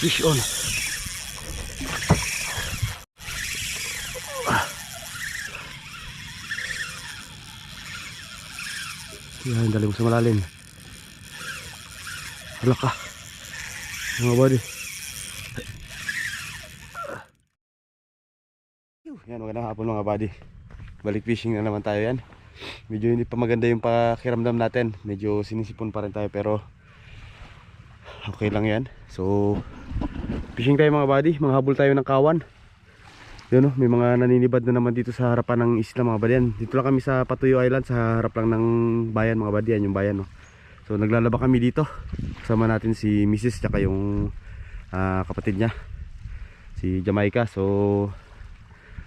Fish on. Yan, dali mo sa malalim. Halak ka mga buddy. Yan, magandang hapon mga buddy. Balik fishing na naman tayo yan. Medyo hindi pa maganda yung pakiramdam natin. Medyo sinisipon pa rin tayo pero okay lang yan. So fishing tayo mga buddy. Manghabol tayo ng kawan. Yun, may mga naninibad na naman dito sa harapan ng isla mga buddy. Yan. Dito lang kami sa Patuyo Island, sa harap lang ng bayan mga buddy. Yan yung bayan, no? So naglalaba kami dito. Kasama natin si Mrs. Tsaka yung kapatid niya, si Jamaica. So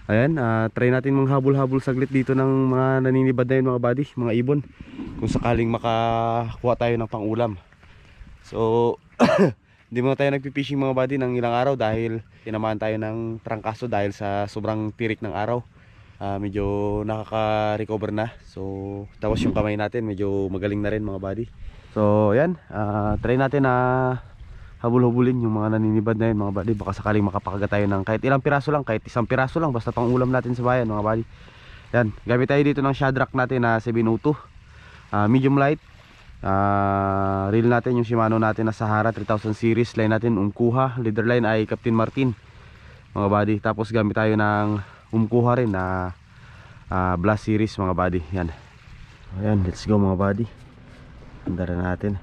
ayan, try natin manghabol-habol saglit dito ng mga naninibad na yun mga buddy, mga ibon, kung sakaling makakuha tayo ng pangulam. So hindi muna tayo nagpipishing mga buddy ng ilang araw dahil tinamaan tayo ng trangkaso dahil sa sobrang tirik ng araw. Medyo nakaka-recover na. So tapos yung kamay natin medyo magaling na rin mga buddy. So ayan, try natin na habul-habulin yung mga naninibad na yun mga buddy. Baka sakaling makapakagat tayo ng kahit ilang piraso lang, kahit isang piraso lang, basta pang ulam natin sa bayan mga buddy. Yan, gamit tayo dito ng Shadrack natin na 702, medium light. Reel natin yung Shimano natin na Sahara 3000 series. Line natin Umkuha, leader line ay Captain Martin mga buddy. Tapos gamit tayo ng Umkuha rin na Blast series mga buddy. Yan, ayan, let's go mga buddy. Andara natin.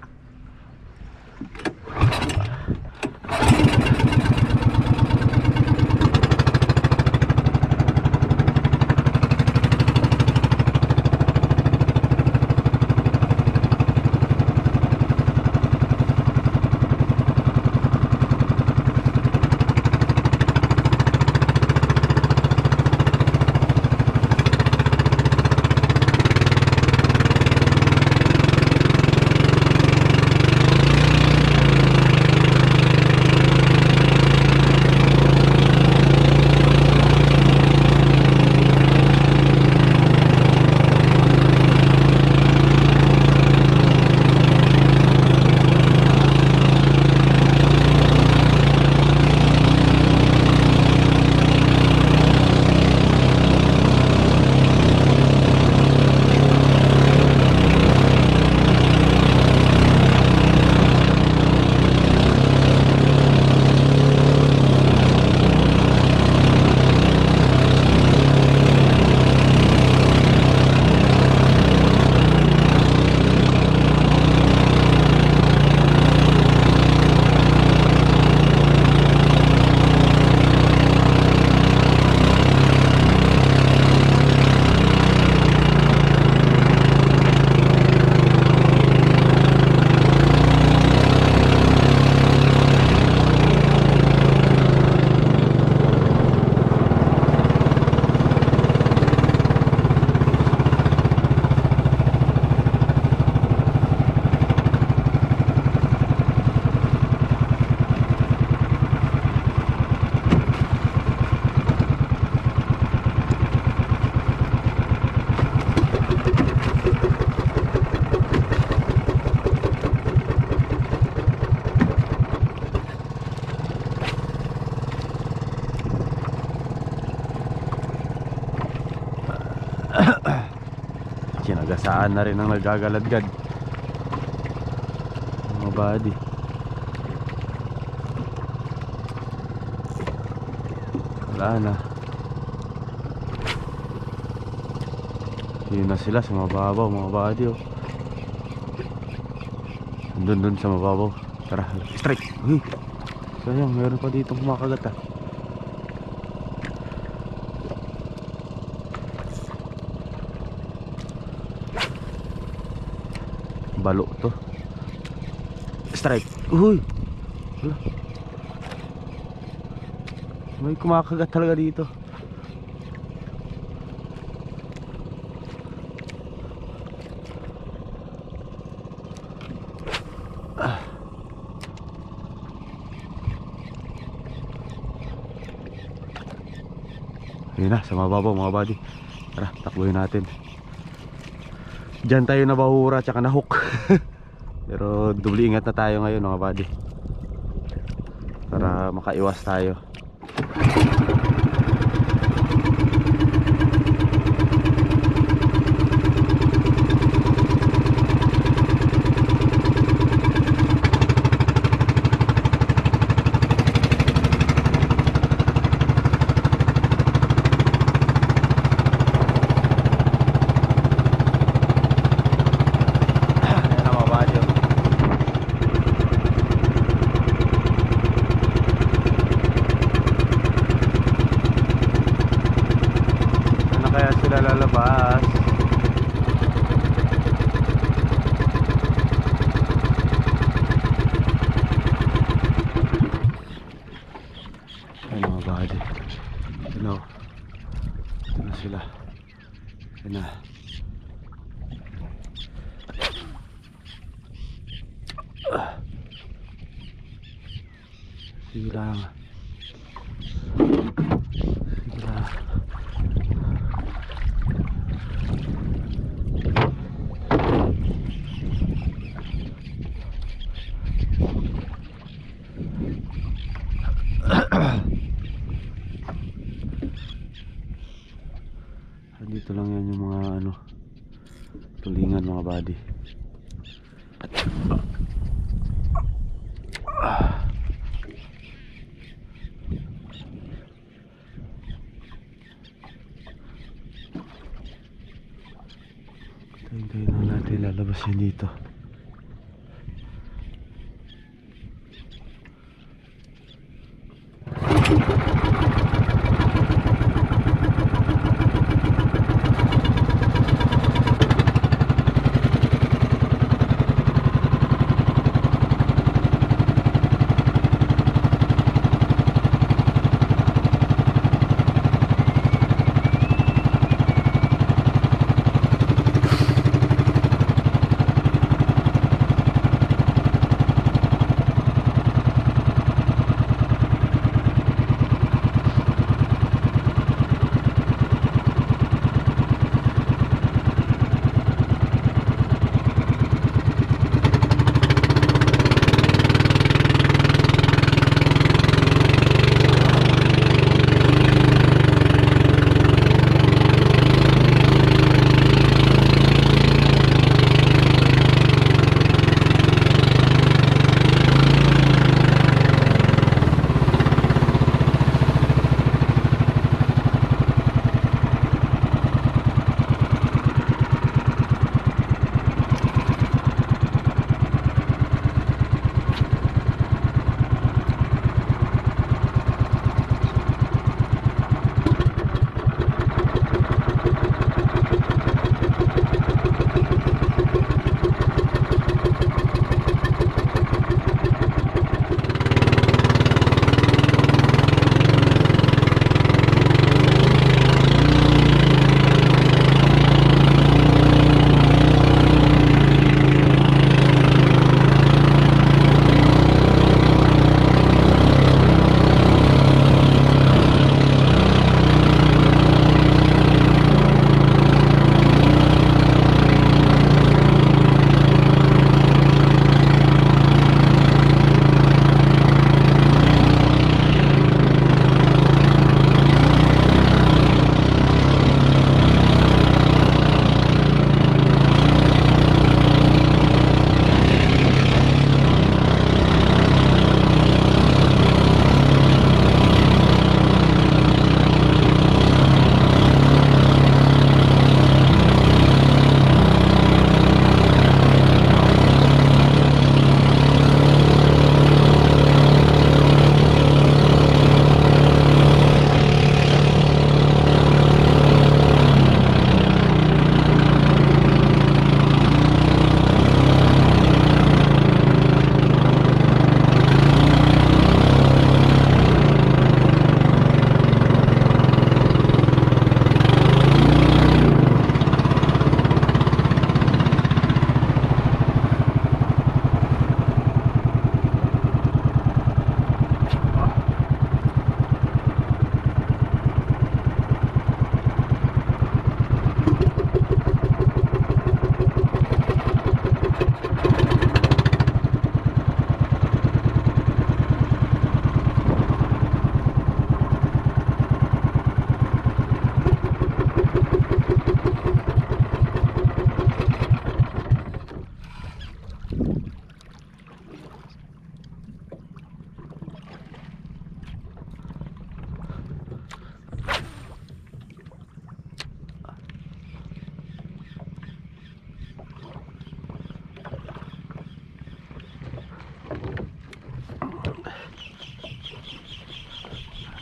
Saan na rin ang nagagaladgad mga buddy. Wala na, yun na sila sa mababaw mga buddy. Dun sa mababaw. Tara, strike. Uy, sayang, meron pa dito kumakagat balo to. Strike. Uy, wala, may kumakagat talaga dito. Ayun na, sa mababaw mga buddy. Tara, takbuhin natin. Diyan tayo nabahura tsaka nahook. Pero doble ingat na tayo ngayon mga buddy. para makaiwas tayo. Kaya sila lalabas. Ay mga buddy, ano, ito na sila. Ito na. Sige lang. Sige lang. Dito lang yan yung mga ano, tulingan mga buddy. Hintayin lang natin lalabas yan dito.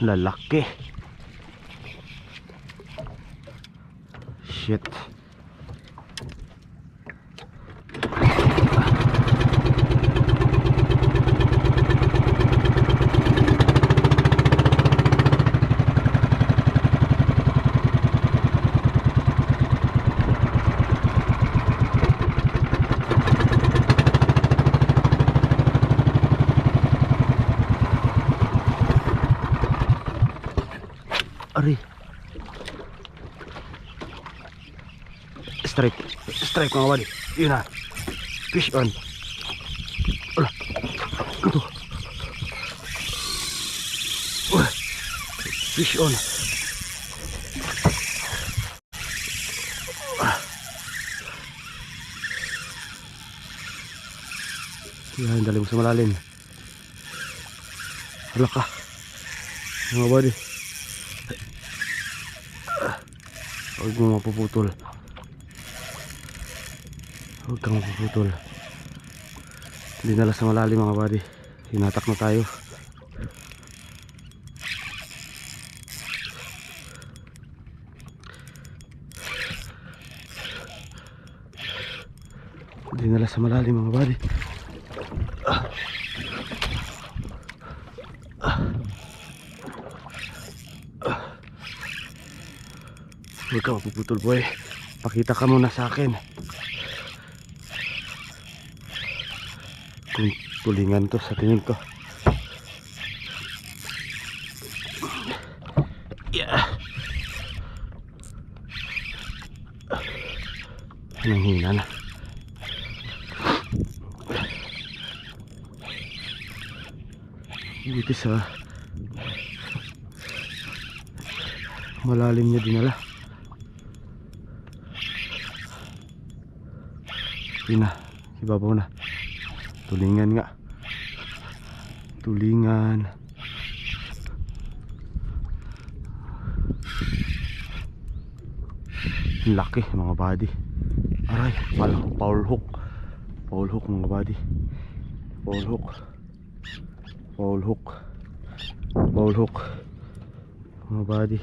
Lalaki. Shit. Ari. Strike mga buddy. Yun na. Fish on. Ala. Ito. Fish on. Yan, dali mo sa malalim. Ala ka. Mga buddy. Huwag mo mapuputol. Huwag kang mapuputol. Dinala sa malalim mga buddy. Hinatak na tayo. Dinala sa malalim mga buddy. Huwag ka mapuputol boy. Pakita ka muna sa akin kung tulingan to sa tingin ko. Yeah. Anong hina na. Buti sa malalim niya dinala. Yun na, ibabaw na. Tulingan nga. Tulingan. Laki mga buddy. Aray, foul hook. Foul hook mga buddy. Foul hook. Foul hook. Foul hook mga buddy.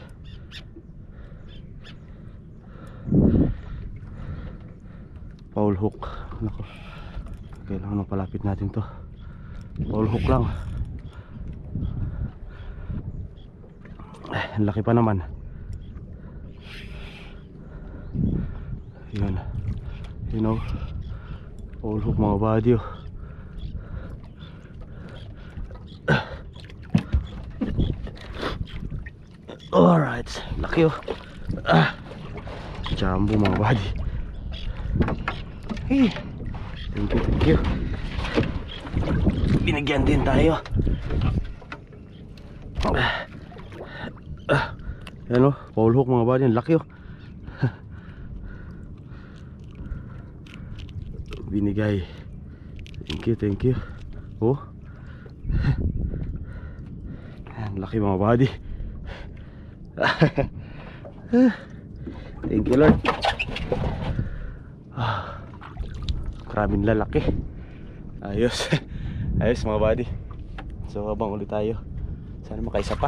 Foul hook. Nako. Kailangan palapit natin to. Foul hook lang. Ang laki pa naman. Yan. You know. Foul hook mga buddy. Alright. Laki oh. Jumbo mga buddy. Hey, thank you. Binigyan din tayo. Yan o, foul hook mga buddy. Laki o. Binigay. Thank you. Oh. Yan, laki mga buddy. Thank you Lord. Maraming lalaki. Ayos. Ayos mga buddy. So habang ulit tayo. Sana makaisa pa.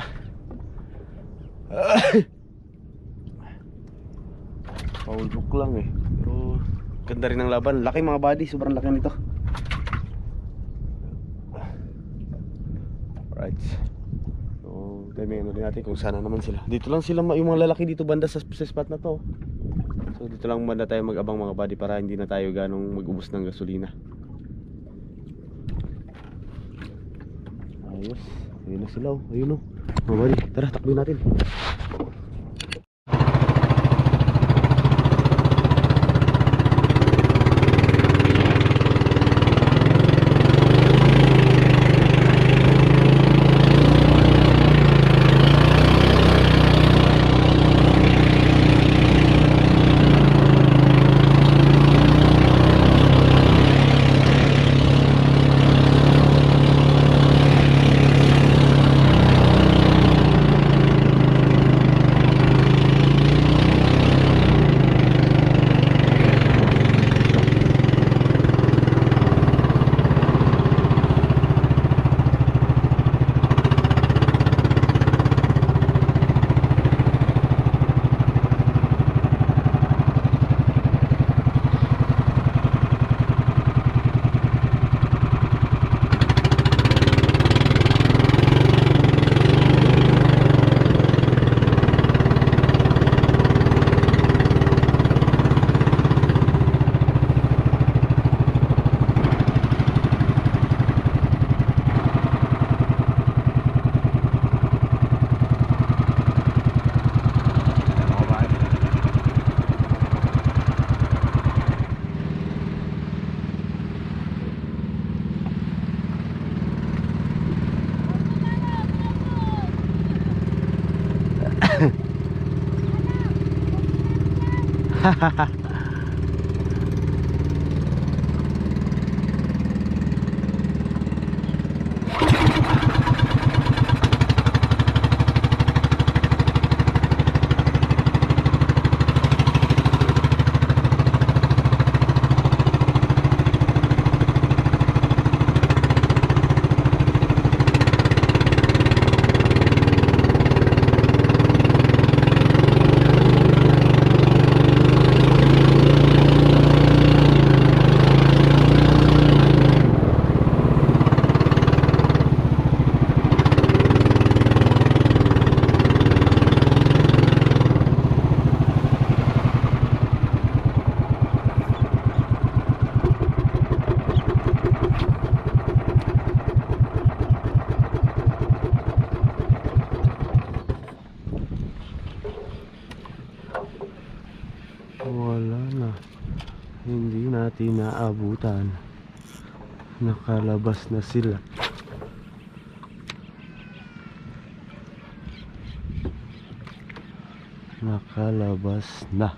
Foul hook lang eh. Pero ganda rin ang laban. Laki mga buddy. Sobrang laki nito. Alright. So timing ulit natin kung sana naman sila. Dito lang sila yung mga lalaki dito banda sa spot na to. So dito lang banda tayo mag-abang mga buddy para hindi na tayo ganong mag-ubos ng gasolina. Ayos. Ayun na sila oh. Ayun oh. Mga buddy, tara takbo natin. Wala na, hindi natin naabutan. Nakalabas na sila. Nakalabas na.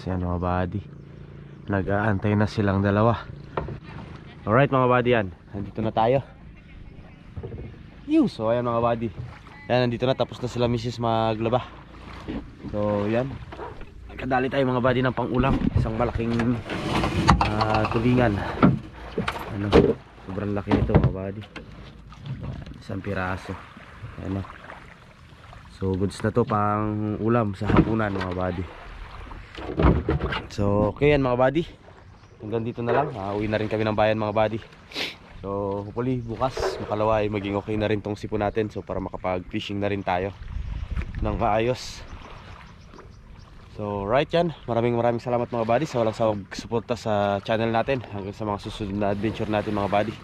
Yan mga buddy, nag-aantay na silang dalawa. Alright mga buddy, yan, nandito na tayo. So ayan mga buddy, yan, nandito na, tapos na sila misis maglaba. So yan, kadali tayo mga buddy ng pang-ulam. Isang malaking tulingan. Ano, sobrang laki nito mga buddy. Isang piraso. Ano, so goods na to pang ulam sa hapunan mga buddy. So okay yan mga buddy, hanggang dito na lang. Uwi na rin kami ng bayan mga buddy. So hopefully bukas makalawa ay maging okay na rin tong sipon natin. So para makapag fishing na rin tayo ng kaayos. So right yan, maraming salamat mga buddy sa walang sawag suporta sa channel natin. Hanggang sa mga susunod na adventure natin mga buddy.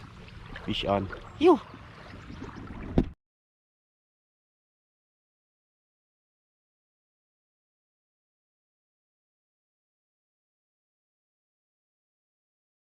Fish on.